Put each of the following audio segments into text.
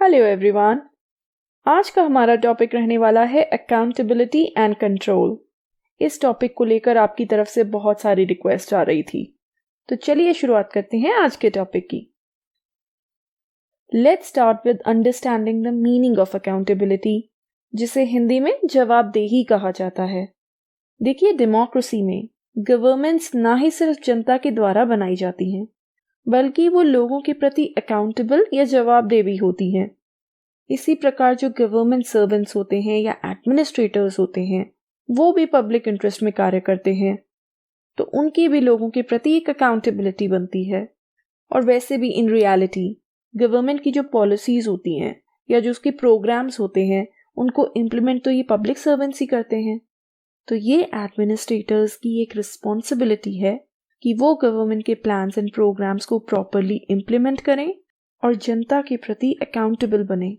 Hello everyone. आज का हमारा टॉपिक रहने वाला है अकाउंटेबिलिटी एंड कंट्रोल। इस टॉपिक को लेकर आपकी तरफ से बहुत सारी रिक्वेस्ट आ रही थी, तो चलिए शुरुआत करते हैं आज के टॉपिक की। Let's start with understanding the meaning of accountability, जिसे हिंदी में जवाबदेही कहा जाता है। देखिए, डेमोक्रेसी में गवर्नमेंट्स ना ही सिर्फ जनता के द्वारा बनाई जाती हैं, बल्कि वो लोगों के प्रति अकाउंटेबल या जवाबदेह भी होती हैं। इसी प्रकार जो गवर्नमेंट सर्वेंट्स होते हैं या एडमिनिस्ट्रेटर्स होते हैं, वो भी पब्लिक इंटरेस्ट में कार्य करते हैं, तो उनकी भी लोगों के प्रति एक अकाउंटेबिलिटी बनती है। और वैसे भी इन रियलिटी गवर्नमेंट की जो पॉलिसीज होती हैं या जो उसके प्रोग्राम्स होते हैं, उनको इम्प्लीमेंट तो ये पब्लिक सर्वेंट्स ही करते हैं। तो ये एडमिनिस्ट्रेटर्स की एक रिस्पॉन्सिबिलिटी है कि वो गवर्नमेंट के प्लान्स एंड प्रोग्राम्स को प्रॉपरली इम्प्लीमेंट करें और जनता के प्रति अकाउंटेबल बने।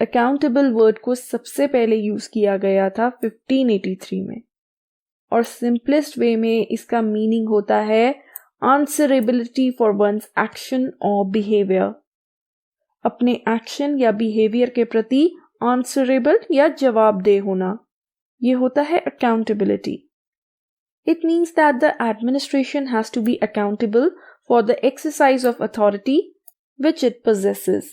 अकाउंटेबल वर्ड को सबसे पहले यूज किया गया था 1583 में, और सिंपलेस्ट वे में इसका मीनिंग होता है आंसरेबिलिटी फॉर वंस एक्शन और बिहेवियर। अपने एक्शन या बिहेवियर के प्रति आंसरेबल या जवाबदेह होना, ये होता है accountability. It means that the administration has to be accountable for the exercise of authority which it possesses.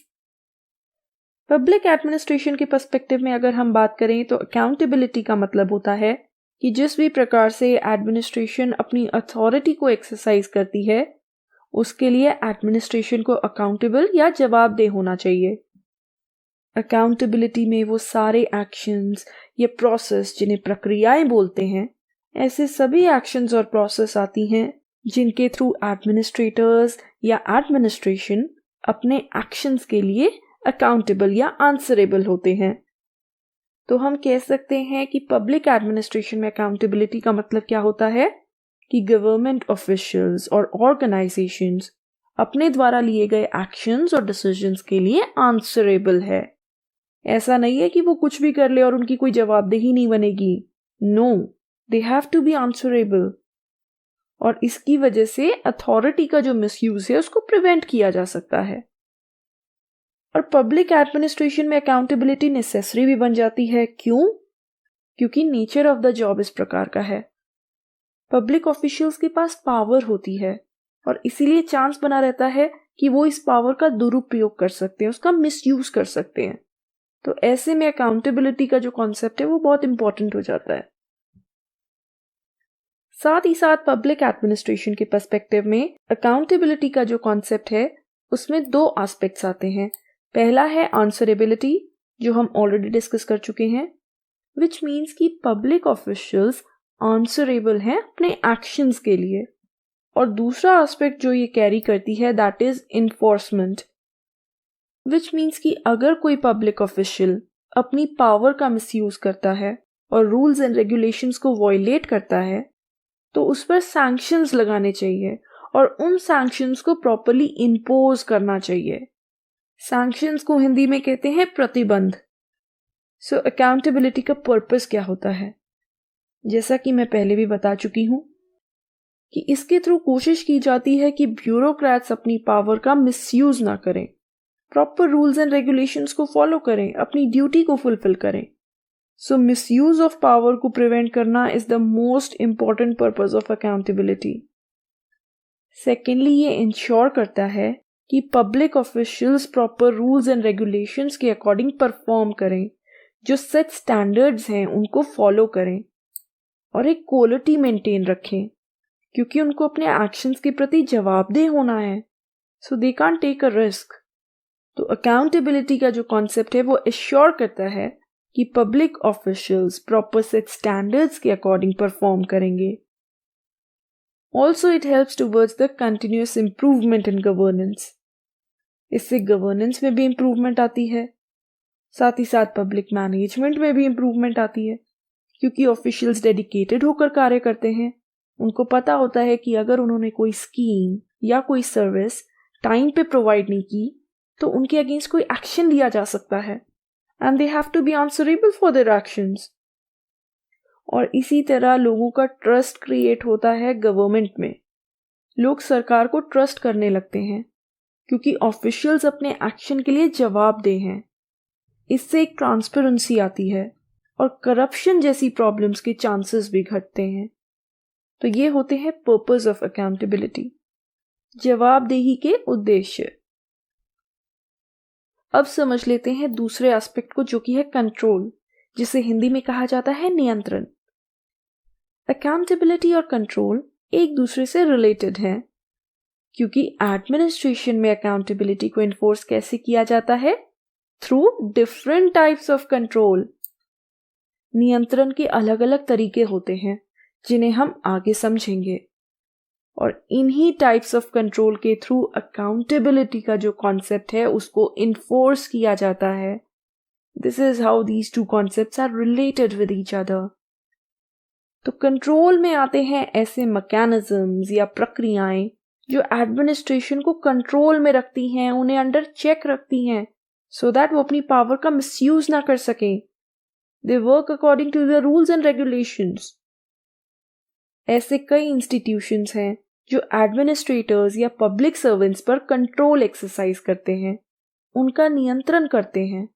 Public administration के पर्सपेक्टिव में अगर हम बात करें तो अकाउंटेबिलिटी का मतलब होता है कि जिस भी प्रकार से एडमिनिस्ट्रेशन अपनी अथॉरिटी को एक्सरसाइज करती है, उसके लिए एडमिनिस्ट्रेशन को अकाउंटेबल या जवाबदेह होना चाहिए। अकाउंटेबिलिटी में वो सारे एक्शंस या प्रोसेस जिन्हें प्रक्रियाएं बोलते हैं, ऐसे सभी एक्शंस और प्रोसेस आती हैं जिनके थ्रू एडमिनिस्ट्रेटर्स या एडमिनिस्ट्रेशन अपने एक्शंस के लिए अकाउंटेबल या आंसरेबल होते हैं। तो हम कह सकते हैं कि पब्लिक एडमिनिस्ट्रेशन में अकाउंटेबिलिटी का मतलब क्या होता है कि गवर्नमेंट ऑफिशियल्स और ऑर्गेनाइजेशंस अपने द्वारा लिए गए एक्शंस और डिसीजंस के लिए आंसरेबल है। ऐसा नहीं है कि वो कुछ भी कर ले और उनकी कोई जवाबदेही नहीं बनेगी। No, they have to be answerable. और इसकी वजह से अथॉरिटी का जो मिसयूज है उसको प्रिवेंट किया जा सकता है। और पब्लिक एडमिनिस्ट्रेशन में अकाउंटेबिलिटी नेसेसरी भी बन जाती है। क्यों? क्योंकि नेचर ऑफ द जॉब इस प्रकार का है। पब्लिक ऑफिशियल्स के पास पावर होती है और इसीलिए चांस बना रहता है कि वो इस पावर का दुरुपयोग कर सकते हैं, उसका मिसयूज कर सकते हैं। तो ऐसे में अकाउंटेबिलिटी का जो कॉन्सेप्ट है वो बहुत इंपॉर्टेंट हो जाता है। साथ ही साथ पब्लिक एडमिनिस्ट्रेशन के पर्सपेक्टिव में अकाउंटेबिलिटी का जो कॉन्सेप्ट है उसमें दो एस्पेक्ट्स आते हैं। पहला है आंसरेबिलिटी, जो हम ऑलरेडी डिस्कस कर चुके हैं, विच मीन्स कि पब्लिक ऑफिशियल्स आंसरेबल हैं अपने एक्शंस के लिए। और दूसरा एस्पेक्ट जो ये कैरी करती है that is enforcement, which means कि अगर कोई पब्लिक ऑफिशियल अपनी पावर का मिसयूज करता है और रूल्स एंड रेगुलेशंस को वॉयलेट करता है, तो उस पर सैंक्शंस लगाने चाहिए और उन सैंक्शंस को प्रॉपर्ली इम्पोज करना चाहिए। सैंक्शंस को हिंदी में कहते हैं प्रतिबंध। सो अकाउंटेबिलिटी का पर्पस क्या होता है? जैसा कि मैं पहले भी बता चुकी हूं कि इसके थ्रू कोशिश की जाती है कि ब्यूरोक्रेट्स अपनी पावर का मिसयूज ना करें, प्रॉपर रूल्स एंड रेगुलेशंस को फॉलो करें, अपनी ड्यूटी को फुलफिल करें। सो मिसयूज ऑफ पावर को प्रिवेंट करना is the most important purpose of accountability. Secondly, ये इंश्योर करता है कि public officials proper rules and regulations के अकॉर्डिंग परफॉर्म करें, जो सेट स्टैंडर्ड्स हैं उनको फॉलो करें और एक क्वालिटी मेंटेन रखें, क्योंकि उनको अपने एक्शंस के प्रति जवाबदेह होना है। So they can't take a risk. तो अकाउंटेबिलिटी का जो कॉन्सेप्ट है वो एश्योर करता है कि public officials proper set standards के अकॉर्डिंग परफॉर्म करेंगे। Also it helps towards the continuous improvement in governance. इससे गवर्नेंस में भी इंप्रूवमेंट आती है, साथ ही साथ पब्लिक मैनेजमेंट में भी इंप्रूवमेंट आती है, क्योंकि ऑफिशियल्स डेडिकेटेड होकर कार्य करते हैं। उनको पता होता है कि अगर उन्होंने कोई स्कीम या कोई सर्विस टाइम पे प्रोवाइड नहीं की तो उनके अगेंस्ट कोई एक्शन लिया जा सकता है, and they have to be answerable for their actions. और इसी तरह लोगों का ट्रस्ट क्रिएट होता है गवर्नमेंट में। लोग सरकार को ट्रस्ट करने लगते हैं क्योंकि ऑफिशियल्स अपने एक्शन के लिए जवाबदेह हैं। इससे एक ट्रांसपेरेंसी आती है और करप्शन जैसी प्रॉब्लम्स के चांसेस भी घटते हैं। तो ये होते हैं पर्पस ऑफ अकाउंटेबिलिटी, जवाबदेही के उद्देश्य। अब समझ लेते हैं दूसरे एस्पेक्ट को, जो कि है कंट्रोल, जिसे हिंदी में कहा जाता है नियंत्रण। अकाउंटेबिलिटी और कंट्रोल एक दूसरे से रिलेटेड हैं, क्योंकि एडमिनिस्ट्रेशन में अकाउंटेबिलिटी को इन्फोर्स कैसे किया जाता है? Through different types of control. नियंत्रण के अलग अलग तरीके होते हैं जिन्हें हम आगे समझेंगे, और इन्हीं टाइप्स ऑफ कंट्रोल के थ्रू अकाउंटेबिलिटी का जो कॉन्सेप्ट है उसको इन्फोर्स किया जाता है। This is how these two concepts are related with each other. तो कंट्रोल में आते हैं ऐसे मैकेनिज्म्स या प्रक्रियाएं जो एडमिनिस्ट्रेशन को कंट्रोल में रखती हैं, उन्हें अंडर चेक रखती हैं, सो दैट वो अपनी पावर का मिसयूज ना कर सकें। They work according to the rules and regulations. ऐसे कई इंस्टीट्यूशंस हैं जो एडमिनिस्ट्रेटर्स या पब्लिक सर्वेंट्स पर कंट्रोल एक्सरसाइज करते हैं, उनका नियंत्रण करते हैं,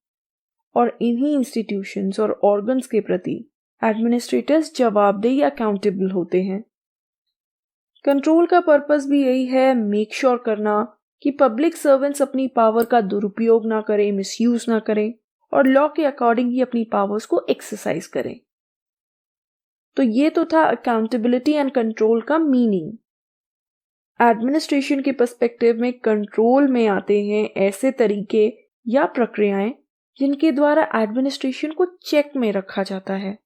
और इन्हीं इंस्टीट्यूशंस और ऑर्गन्स के प्रति एडमिनिस्ट्रेटर्स जवाबदेह या अकाउंटेबल होते हैं। कंट्रोल का पर्पस भी यही है, मेक श्योर करना कि पब्लिक सर्वेंट्स अपनी पावर का दुरुपयोग ना करें, मिसयूज ना करें, और लॉ के अकॉर्डिंग ही अपनी पावर्स को एक्सरसाइज करें। तो ये तो था अकाउंटेबिलिटी एंड कंट्रोल का मीनिंग। एडमिनिस्ट्रेशन के पर्सपेक्टिव में कंट्रोल में आते हैं ऐसे तरीके या प्रक्रियाएं जिनके द्वारा एडमिनिस्ट्रेशन को चेक में रखा जाता है।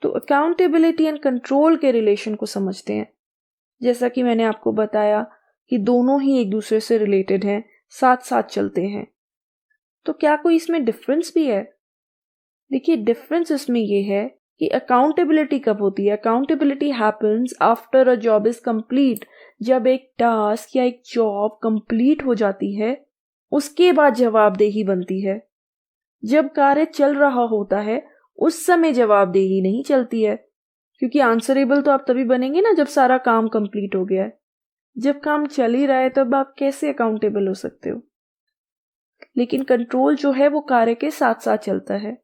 तो अकाउंटेबिलिटी एंड कंट्रोल के रिलेशन को समझते हैं। जैसा कि मैंने आपको बताया कि दोनों ही एक दूसरे से रिलेटेड हैं, साथ साथ चलते हैं। तो क्या कोई इसमें डिफरेंस भी है? देखिए, डिफरेंस इसमें यह है कि अकाउंटेबिलिटी कब होती है? Accountability happens after a job is complete. जब एक टास्क या एक जॉब कंप्लीट हो जाती है, उसके बाद जवाबदेही बनती है। जब कार्य चल रहा होता है उस समय जवाबदेही नहीं चलती है, क्योंकि आंसरेबल तो आप तभी बनेंगे ना जब सारा काम कंप्लीट हो गया है। जब काम चल ही रहा है तब आप कैसे अकाउंटेबल हो सकते हो? लेकिन कंट्रोल जो है वो कार्य के साथ साथ चलता है।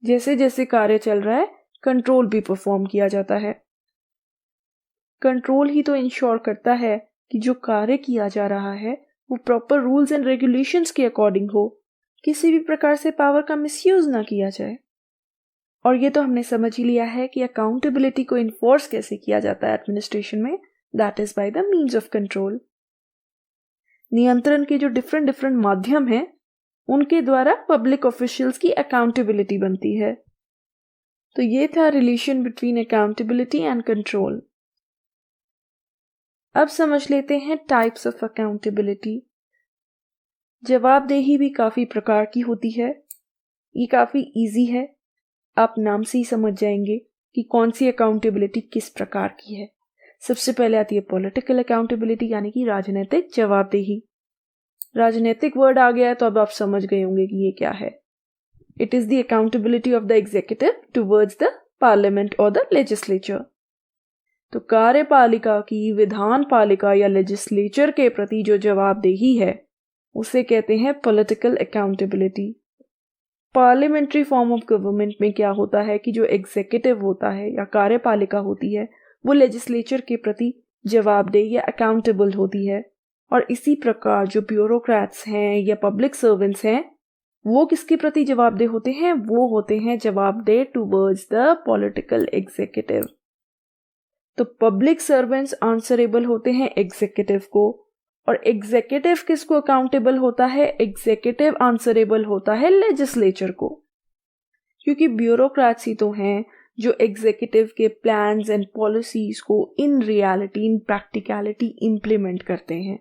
जैसे जैसे कार्य चल रहा है कंट्रोल भी परफॉर्म किया जाता है। कंट्रोल ही तो इंश्योर करता है कि जो कार्य किया जा रहा है वो प्रॉपर रूल्स एंड रेगुलेशंस के अकॉर्डिंग हो, किसी भी प्रकार से पावर का मिसयूज ना किया जाए। और ये तो हमने समझ ही लिया है कि अकाउंटेबिलिटी को इन्फोर्स कैसे किया जाता है एडमिनिस्ट्रेशन में, that is by the means of control. नियंत्रण के जो डिफरेंट माध्यम हैं उनके द्वारा पब्लिक ऑफिशियल्स की अकाउंटेबिलिटी बनती है। तो ये था relation between accountability and control. अब समझ लेते हैं टाइप्स ऑफ अकाउंटेबिलिटी। जवाबदेही भी काफी प्रकार की होती है। ये काफी इजी है, आप नाम से ही समझ जाएंगे कि कौन सी अकाउंटेबिलिटी किस प्रकार की है। सबसे पहले आती है पॉलिटिकल अकाउंटेबिलिटी, यानी कि राजनीतिक जवाबदेही। राजनीतिक वर्ड आ गया है तो अब आप समझ गए होंगे कि ये क्या है। It is the accountability of the executive towards the parliament और द लेजिस्लेचर। तो कार्यपालिका की विधान पालिका या लेजिस्लेचर के प्रति जो जवाबदेही है उसे कहते हैं political accountability. Parliamentary form of government में क्या होता है कि जो एग्जीक्यूटिव होता है या कार्यपालिका होती है वो लेजिस्लेचर के प्रति जवाबदेह या अकाउंटेबल होती है। और इसी प्रकार जो ब्यूरोक्रेट्स हैं या पब्लिक सर्वेंट्स हैं वो किसके प्रति जवाबदेह होते हैं? वो होते हैं जवाबदेह टुवर्ड्स द पॉलिटिकल एग्जीक्यूटिव। तो पब्लिक सर्वेंट्स आंसरेबल होते हैं एग्जीक्यूटिव को, और एग्जीक्यूटिव किसको अकाउंटेबल होता है? एग्जीक्यूटिव आंसरेबल होता है लेजिस्लेचर को, क्योंकि ब्यूरोक्रेट्स ही तो हैं जो एग्जीक्यूटिव के प्लान्स एंड पॉलिसीज को in reality, in practicality implement करते हैं।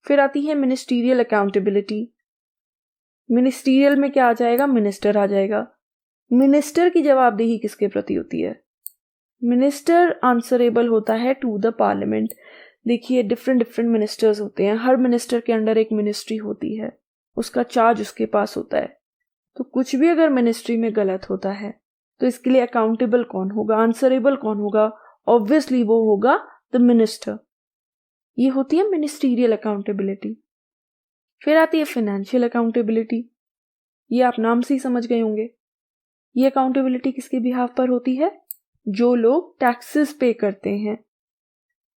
फिर आती है मिनिस्टीरियल अकाउंटेबिलिटी। मिनिस्टीरियल में क्या आ जाएगा? मिनिस्टर आ जाएगा। मिनिस्टर की जवाबदेही किसके प्रति होती है? मिनिस्टर आंसरेबल होता है टू द पार्लियामेंट। देखिए, डिफरेंट मिनिस्टर्स होते हैं, हर मिनिस्टर के अंडर एक मिनिस्ट्री होती है, उसका चार्ज उसके पास होता है। तो कुछ भी अगर मिनिस्ट्री में गलत होता है तो इसके लिए अकाउंटेबल कौन होगा, आंसरेबल कौन होगा? ऑब्वियसली वो होगा द मिनिस्टर। ये होती है मिनिस्ट्रियल अकाउंटेबिलिटी। फिर आती है फाइनेंशियल अकाउंटेबिलिटी। ये आप नाम से ही समझ गए होंगे। ये अकाउंटेबिलिटी किसके बिहाफ पर होती है? जो लोग टैक्सेस पे करते हैं।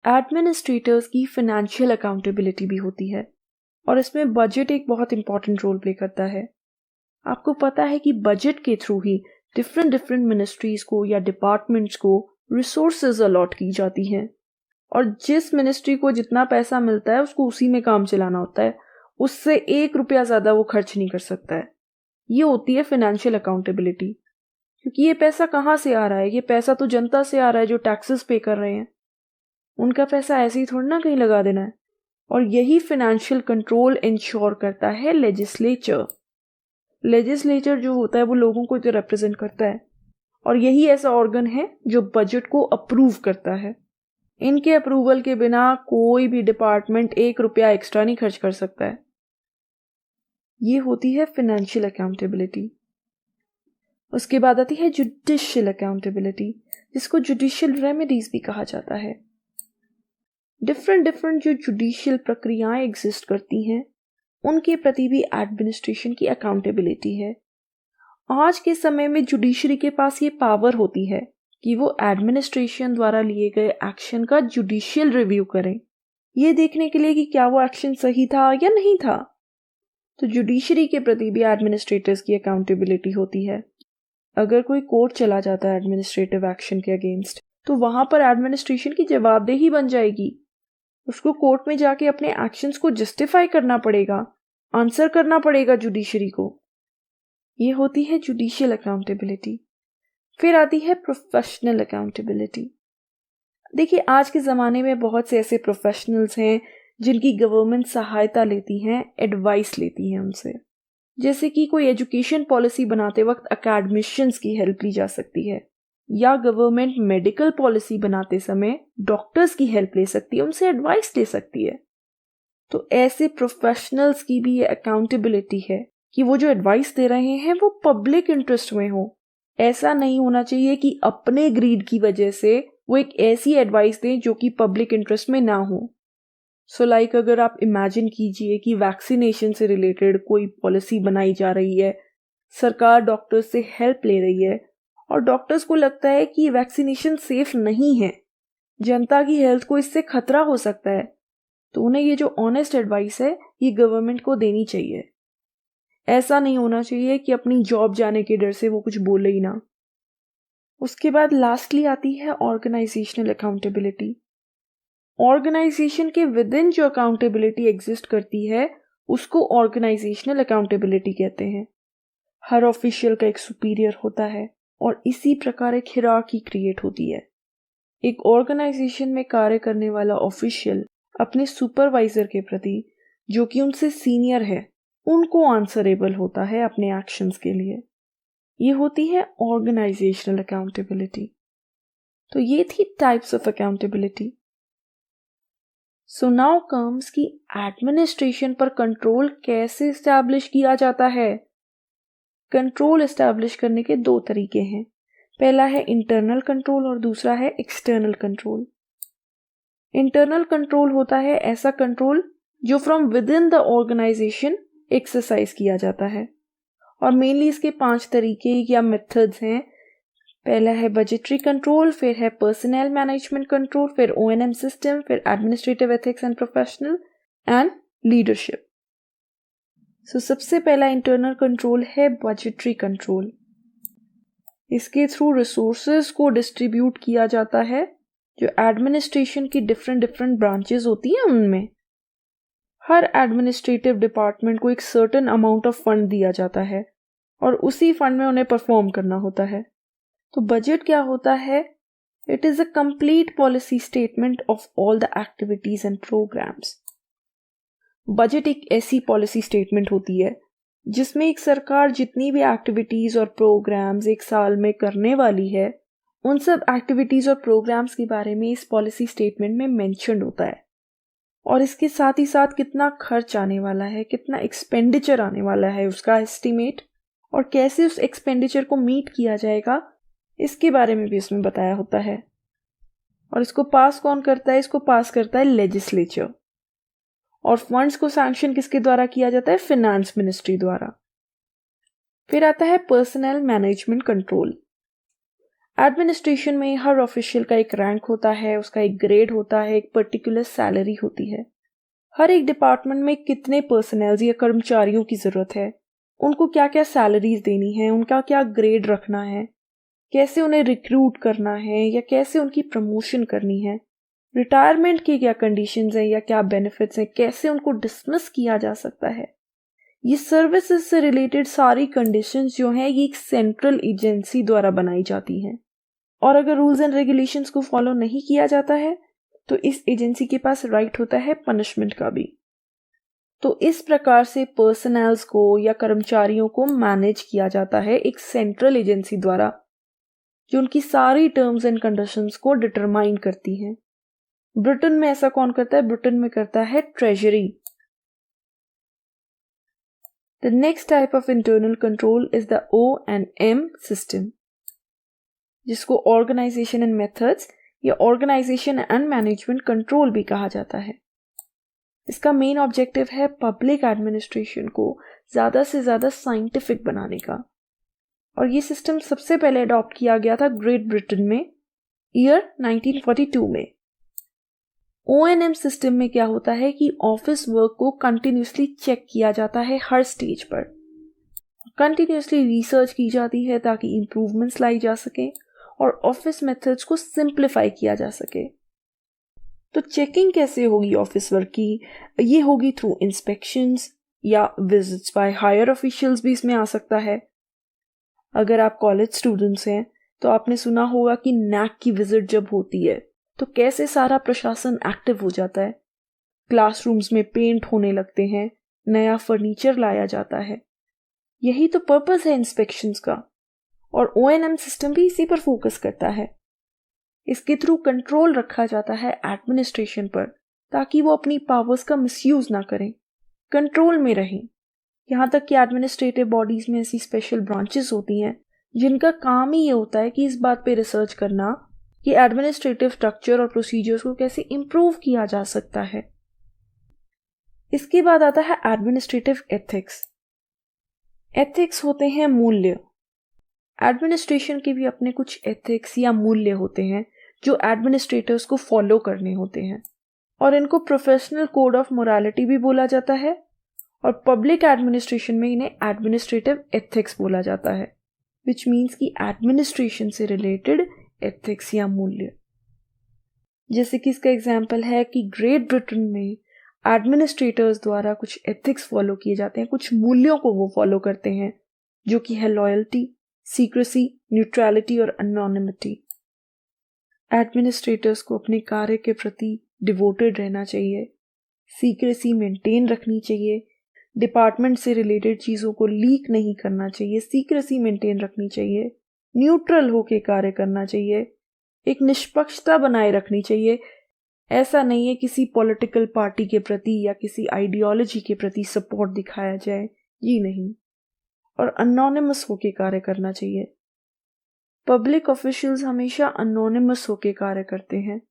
एडमिनिस्ट्रेटर्स की फाइनेंशियल अकाउंटेबिलिटी भी होती है और इसमें बजट एक बहुत इंपॉर्टेंट रोल प्ले करता है। आपको पता है कि बजट के थ्रू ही डिफरेंट मिनिस्ट्रीज को या डिपार्टमेंट्स को रिसोर्सेज अलॉट की जाती हैं और जिस मिनिस्ट्री को जितना पैसा मिलता है उसको उसी में काम चलाना होता है, उससे 1 रुपया ज्यादा वो खर्च नहीं कर सकता है। ये होती है फाइनेंशियल अकाउंटेबिलिटी, क्योंकि ये पैसा कहाँ से आ रहा है? ये पैसा तो जनता से आ रहा है जो टैक्सेस पे कर रहे हैं। उनका पैसा ऐसे ही थोड़ी ना कहीं लगा देना है। और यही फाइनेंशियल कंट्रोल इंश्योर करता है लेजिस्लेचर। लेजिस्लेचर जो होता है वो लोगों को जो रिप्रेजेंट करता है और यही ऐसा ऑर्गन है जो बजट को अप्रूव करता है। इनके अप्रूवल के बिना कोई भी डिपार्टमेंट 1 रुपया एक्स्ट्रा नहीं खर्च कर सकता है। ये होती है फाइनेंशियल अकाउंटेबिलिटी। उसके बाद आती है जुडिशियल अकाउंटेबिलिटी, जिसको जुडिशियल रेमेडीज भी कहा जाता है। डिफरेंट जो जुडिशियल प्रक्रियाएं एग्जिस्ट करती हैं उनके प्रति भी एडमिनिस्ट्रेशन की अकाउंटेबिलिटी है। आज के समय में जुडिशरी के पास ये पावर होती है कि वो एडमिनिस्ट्रेशन द्वारा लिए गए एक्शन का जुडिशियल रिव्यू करें, ये देखने के लिए कि क्या वो एक्शन सही था या नहीं था। तो जुडिशरी के प्रति भी एडमिनिस्ट्रेटर्स की अकाउंटेबिलिटी होती है। अगर कोई कोर्ट चला जाता है एडमिनिस्ट्रेटिव एक्शन के अगेंस्ट, तो वहां पर एडमिनिस्ट्रेशन की जवाबदेही बन जाएगी। उसको कोर्ट में जाके अपने एक्शंस को जस्टिफाई करना पड़ेगा, आंसर करना पड़ेगा जुडिशरी को। ये होती है जुडिशियल अकाउंटेबिलिटी। फिर आती है प्रोफेशनल अकाउंटेबिलिटी। देखिए, आज के ज़माने में बहुत से ऐसे प्रोफेशनल्स हैं जिनकी गवर्नमेंट सहायता लेती हैं, एडवाइस लेती हैं उनसे। जैसे कि कोई एजुकेशन पॉलिसी बनाते वक्त अकेडमिशियंस की हेल्प ली जा सकती है, या गवर्नमेंट मेडिकल पॉलिसी बनाते समय डॉक्टर्स की हेल्प ले सकती है, उनसे एडवाइस ले सकती है। तो ऐसे प्रोफेशनल्स की भी ये अकाउंटेबिलिटी है कि वो जो एडवाइस दे रहे हैं वो पब्लिक इंटरेस्ट में हो। ऐसा नहीं होना चाहिए कि अपने ग्रीड की वजह से वो एक ऐसी एडवाइस दें जो कि पब्लिक इंटरेस्ट में ना हो। सो लाइक अगर आप इमेजिन कीजिए कि वैक्सीनेशन से रिलेटेड कोई पॉलिसी बनाई जा रही है, सरकार डॉक्टर्स से हेल्प ले रही है और डॉक्टर्स को लगता है कि वैक्सीनेशन सेफ नहीं है, जनता की हेल्थ को इससे खतरा हो सकता है, तो उन्हें ये जो ऑनेस्ट एडवाइस है ये गवर्नमेंट को देनी चाहिए। ऐसा नहीं होना चाहिए कि अपनी जॉब जाने के डर से वो कुछ बोले ही ना। उसके बाद लास्टली आती है ऑर्गेनाइजेशनल अकाउंटेबिलिटी। ऑर्गेनाइजेशन के विद इन जो अकाउंटेबिलिटी एग्जिस्ट करती है उसको ऑर्गेनाइजेशनल अकाउंटेबिलिटी कहते हैं। हर ऑफिशियल का एक सुपीरियर होता है और इसी प्रकार एक हिरार्की क्रिएट होती है। एक ऑर्गेनाइजेशन में कार्य करने वाला ऑफिशियल अपने सुपरवाइजर के प्रति, जो कि उनसे सीनियर है, उनको आंसरेबल होता है अपने एक्शंस के लिए। ये होती है ऑर्गेनाइजेशनल अकाउंटेबिलिटी। तो ये थी types of accountability. So now comes कि एडमिनिस्ट्रेशन पर कंट्रोल कैसे एस्टैब्लिश किया जाता है। कंट्रोल एस्टैब्लिश करने के 2 तरीके हैं। पहला है इंटरनल कंट्रोल और दूसरा है एक्सटर्नल कंट्रोल। इंटरनल कंट्रोल होता है ऐसा कंट्रोल जो from within the organisation exercise किया जाता है और मेनली इसके 5 तरीके या मेथड्स हैं। पहला है बजटरी कंट्रोल, फिर है पर्सनल मैनेजमेंट कंट्रोल, फिर O&M सिस्टम, फिर administrative ethics and professional and leadership. So सबसे पहला इंटरनल कंट्रोल है बजटरी कंट्रोल। इसके थ्रू रिसोर्सेज को डिस्ट्रीब्यूट किया जाता है। जो एडमिनिस्ट्रेशन की डिफरेंट ब्रांचेस होती हैं उनमें हर एडमिनिस्ट्रेटिव डिपार्टमेंट को एक सर्टेन अमाउंट ऑफ फंड दिया जाता है और उसी फंड में उन्हें परफॉर्म करना होता है। तो बजट क्या होता है? It is a complete policy statement of all the activities and programmes. Budget एक ऐसी पॉलिसी स्टेटमेंट होती है जिसमें एक सरकार जितनी भी एक्टिविटीज और प्रोग्राम्स एक साल में करने वाली है, उन सब एक्टिविटीज और प्रोग्राम्स के बारे में इस पॉलिसी स्टेटमेंट में मेंशन होता है और इसके साथ ही साथ कितना खर्च आने वाला है, कितना एक्सपेंडिचर आने वाला है, उसका एस्टिमेट और कैसे उस एक्सपेंडिचर को मीट किया जाएगा, इसके बारे में भी इसमें बताया होता है। और इसको पास कौन करता है? इसको पास करता है लेजिस्लेचर। और फंड्स को सैंक्शन किसके द्वारा किया जाता है? फिनेंस मिनिस्ट्री द्वारा। फिर आता है पर्सनल मैनेजमेंट कंट्रोल। एडमिनिस्ट्रेशन में हर ऑफिशियल का एक रैंक होता है, उसका एक ग्रेड होता है, एक पर्टिकुलर सैलरी होती है। हर एक डिपार्टमेंट में कितने पर्सनल्स या कर्मचारियों की जरूरत है, उनको क्या क्या सैलरीज देनी है, उनका क्या ग्रेड रखना है, कैसे उन्हें रिक्रूट करना है या कैसे उनकी प्रमोशन करनी है, रिटायरमेंट की क्या कंडीशंस हैं या क्या बेनिफिट्स हैं, कैसे उनको डिसमिस किया जा सकता है। ये सर्विसेज से रिलेटेड सारी कंडीशंस जो हैं ये एक सेंट्रल एजेंसी द्वारा बनाई जाती हैं। और अगर रूल्स एंड रेगुलेशंस को फॉलो नहीं किया जाता है तो इस एजेंसी के पास राइट होता है पनिशमेंट का भी। तो इस प्रकार से पर्सनल्स को या कर्मचारियों को मैनेज किया जाता है एक सेंट्रल एजेंसी द्वारा, जो उनकी सारी टर्म्स एंड कंडीशंस को डिटरमाइन करती हैं। ब्रिटेन में ऐसा कौन करता है? ब्रिटेन में करता है treasury. The next type of internal control is the O&M system, जिसको ऑर्गेनाइजेशन एंड मेथड्स या ऑर्गेनाइजेशन एंड मैनेजमेंट कंट्रोल भी कहा जाता है। इसका मेन ऑब्जेक्टिव है पब्लिक एडमिनिस्ट्रेशन को ज़्यादा से ज़्यादा साइंटिफिक बनाने का। और ये सिस्टम सबसे पहले अडॉप्ट किया गया था ग्रेट ब्रिटेन में ईयर 1942 में। O&M सिस्टम में क्या होता है कि ऑफिस वर्क को कंटिन्यूसली चेक किया जाता है हर स्टेज पर, कंटिन्यूसली रिसर्च की जाती है ताकि इम्प्रूवमेंट्स लाई जा सके और ऑफिस मेथड्स को सिंप्लीफाई किया जा सके। तो चेकिंग कैसे होगी ऑफिस वर्क की? ये होगी थ्रू इंस्पेक्शंस या विजिट्स बाय हायर ऑफिशियल्स भी इसमें आ सकता है। अगर आप कॉलेज स्टूडेंट्स हैं तो आपने सुना होगा कि नैक की विजिट जब होती है तो कैसे सारा प्रशासन एक्टिव हो जाता है। क्लासरूम्स में पेंट होने लगते हैं, नया फर्नीचर लाया जाता है। यही तो पर्पस है इंस्पेक्शंस का, और O&M सिस्टम भी इसी पर फोकस करता है। इसके थ्रू कंट्रोल रखा जाता है एडमिनिस्ट्रेशन पर ताकि वो अपनी पावर्स का मिसयूज ना करें, कंट्रोल में रहें। यहाँ तक कि एडमिनिस्ट्रेटिव बॉडीज में ऐसी स्पेशल ब्रांचेस होती हैं जिनका काम ही ये होता है कि इस बात पे रिसर्च करना कि एडमिनिस्ट्रेटिव स्ट्रक्चर और प्रोसीजर्स को कैसे इंप्रूव किया जा सकता है। इसके बाद आता है एडमिनिस्ट्रेटिव एथिक्स। एथिक्स होते हैं मूल्य। एडमिनिस्ट्रेशन के भी अपने कुछ एथिक्स या मूल्य होते हैं जो एडमिनिस्ट्रेटर्स को फॉलो करने होते हैं, और इनको प्रोफेशनल कोड ऑफ मोरालिटी भी बोला जाता है, और पब्लिक एडमिनिस्ट्रेशन में इन्हें एडमिनिस्ट्रेटिव एथिक्स बोला जाता है, विच मीन्स कि एडमिनिस्ट्रेशन से रिलेटेड एथिक्स या मूल्य। जैसे कि इसका एग्जाम्पल है कि ग्रेट ब्रिटेन में एडमिनिस्ट्रेटर्स द्वारा कुछ एथिक्स फॉलो किए जाते हैं, कुछ मूल्यों को वो फॉलो करते हैं, जो कि है लॉयल्टी, सीक्रेसी, न्यूट्रलिटी और एनोनिमिटी। एडमिनिस्ट्रेटर्स को अपने कार्य के प्रति डिवोटेड रहना चाहिए, सीक्रेसी मेंटेन रखनी चाहिए, डिपार्टमेंट से रिलेटेड चीज़ों को लीक नहीं करना चाहिए, सीक्रेसी मेंटेन रखनी चाहिए, न्यूट्रल होकर कार्य करना चाहिए, एक निष्पक्षता बनाए रखनी चाहिए। ऐसा नहीं है किसी पॉलिटिकल पार्टी के प्रति या किसी आइडियोलॉजी के प्रति सपोर्ट दिखाया जाए, ये नहीं, और अनोनिमस होकर कार्य करना चाहिए। पब्लिक ऑफिशियल्स हमेशा अनोनिमस होकर कार्य करते हैं।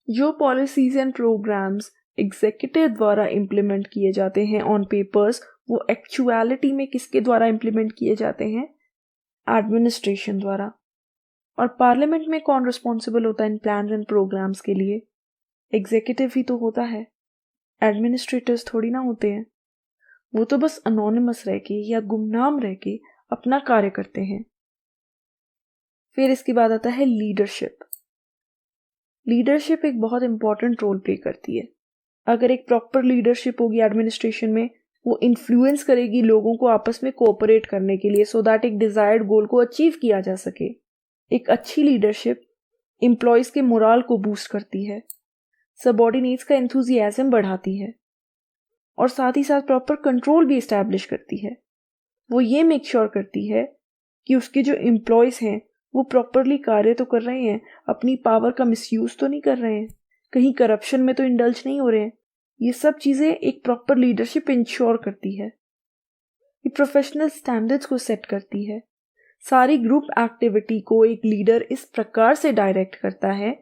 जो पॉलिसीज एंड प्रोग्राम्स एग्जीक्यूटिव द्वारा इम्प्लीमेंट किए जाते हैं ऑन पेपर्स, वो एक्चुअलिटी में किसके द्वारा इम्प्लीमेंट किए जाते हैं? एडमिनिस्ट्रेशन द्वारा। और पार्लियामेंट में कौन रिस्पॉन्सिबल होता है इन प्लान एंड प्रोग्राम्स के लिए? एग्जीक्यूटिव ही तो होता है, एडमिनिस्ट्रेटर्स थोड़ी ना होते हैं। वो तो बस अनोनिमस रह के या गुमनाम रह के अपना कार्य करते हैं। फिर इसके बाद आता है लीडरशिप। लीडरशिप एक बहुत इंपॉर्टेंट रोल प्ले करती है। अगर एक प्रॉपर लीडरशिप होगी एडमिनिस्ट्रेशन में, वो इन्फ्लुएंस करेगी लोगों को आपस में कोऑपरेट करने के लिए, सो दैट एक डिजायर्ड गोल को अचीव किया जा सके। एक अच्छी लीडरशिप एम्प्लॉयज के मोराल को बूस्ट करती है, सबऑर्डिनेट्स का एंथुजियाज्म बढ़ाती है, और साथ ही साथ प्रॉपर कंट्रोल भी इस्टेब्लिश करती है। वो ये मेक श्योर करती है कि उसके जो एम्प्लॉयज हैं वो प्रॉपरली कार्य तो कर रहे हैं, अपनी पावर का मिसयूज तो नहीं कर रहे हैं, कहीं करप्शन में तो इंडल्ज नहीं हो रहे हैं। ये सब चीज़ें एक प्रॉपर लीडरशिप इंश्योर करती है। ये प्रोफेशनल स्टैंडर्ड्स को सेट करती है। सारी ग्रुप एक्टिविटी को एक लीडर इस प्रकार से डायरेक्ट करता है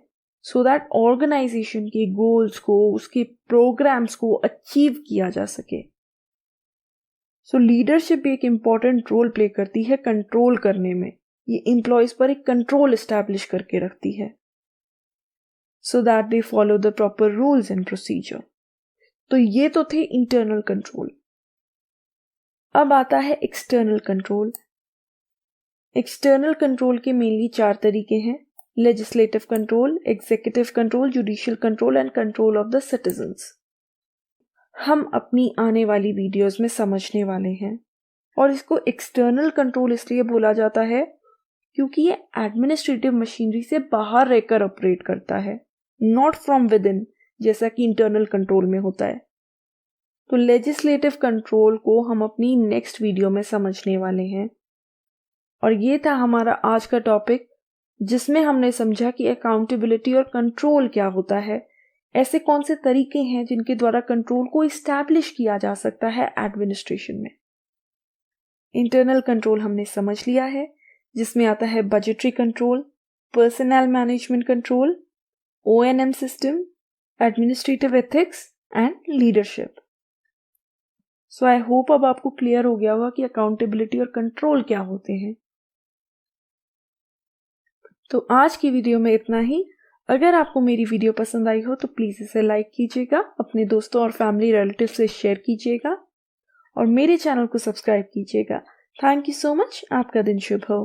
सो दैट ऑर्गेनाइजेशन के गोल्स को, उसके प्रोग्राम्स को अचीव किया जा सके। सो लीडरशिप भी एक इम्पॉर्टेंट रोल प्ले करती है कंट्रोल करने में। ये एम्प्लॉयज पर एक कंट्रोल एस्टैब्लिश करके रखती है so that they follow the proper rules and procedure. तो ये तो थे इंटरनल कंट्रोल। अब आता है एक्सटर्नल कंट्रोल। एक्सटर्नल कंट्रोल के मेनली 4 तरीके हैं: legislative control, executive control, judicial control and control of the citizens. हम अपनी आने वाली वीडियोस में समझने वाले हैं। और इसको एक्सटर्नल कंट्रोल इसलिए बोला जाता है क्योंकि ये एडमिनिस्ट्रेटिव मशीनरी से बाहर रहकर ऑपरेट करता है, नॉट फ्रॉम विद इन, जैसा कि इंटरनल कंट्रोल में होता है। तो लेजिस्लेटिव कंट्रोल को हम अपनी नेक्स्ट वीडियो में समझने वाले हैं। और ये था हमारा आज का टॉपिक, जिसमें हमने समझा कि अकाउंटेबिलिटी और कंट्रोल क्या होता है, ऐसे कौन से तरीके हैं जिनके द्वारा कंट्रोल को इस्टैब्लिश किया जा सकता है एडमिनिस्ट्रेशन में। इंटरनल कंट्रोल हमने समझ लिया है, जिसमें आता है budgetary control, personal management control, ONM system, administrative ethics and leadership. So I hope अब आपको क्लियर हो गया होगा कि अकाउंटेबिलिटी और कंट्रोल क्या होते हैं। तो आज की वीडियो में इतना ही। अगर आपको मेरी वीडियो पसंद आई हो तो प्लीज़ इसे लाइक कीजिएगा, अपने दोस्तों और फैमिली रिलेटिव से शेयर कीजिएगा और मेरे चैनल को सब्सक्राइब कीजिएगा। Thank you so much. आपका दिन शुभ हो।